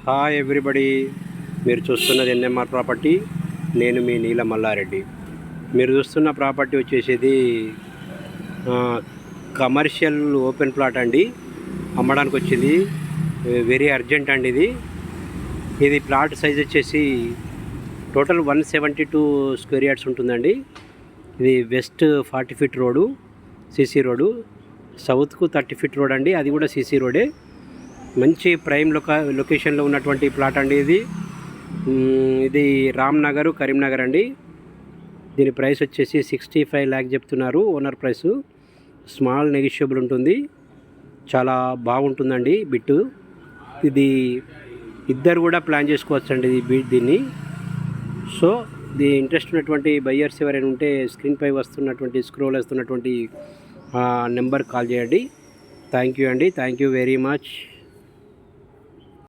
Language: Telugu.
హాయ్ ఎవ్రీబడి, మీరు చూస్తున్నది ఎన్ఎంఆర్ ప్రాపర్టీ. నేను మీ నీల మల్లారెడ్డి. మీరు చూస్తున్న ప్రాపర్టీ వచ్చేసేది కమర్షియల్ ఓపెన్ ప్లాట్ అండి. అమ్మడానికి వచ్చింది, వెరీ అర్జెంట్ అండి. ఇది ప్లాట్ సైజ్ వచ్చేసి టోటల్ 172 స్క్వేర్ యార్డ్స్ ఉంటుందండి. ఇది west 40 feet road, CC road. సౌత్కు 30 ఫీట్ రోడ్ అండి, అది కూడా సీసీ రోడే. మంచి ప్రైమ్ లొకేషన్లో ఉన్నటువంటి ప్లాట్ అండి ఇది రామ్నగర్, కరీంనగర్ అండి. దీని ప్రైస్ వచ్చేసి 65 ల్యాక్ చెప్తున్నారు ఓనర్ ప్రైసు. స్మాల్ నెగిషియబుల్ ఉంటుంది, చాలా బాగుంటుందండి బిట్టు. ఇది ఇద్దరు కూడా ప్లాన్ చేసుకోవచ్చండి దీన్ని. సో ఇంట్రెస్ట్ ఉన్నటువంటి బయ్యర్స్ ఎవరైనా ఉంటే స్క్రీన్పై వస్తున్నటువంటి స్క్రోల్ వస్తున్నటువంటి నెంబర్ కాల్ చేయండి. థ్యాంక్ యూ అండి, థ్యాంక్ యూ వెరీ మచ్.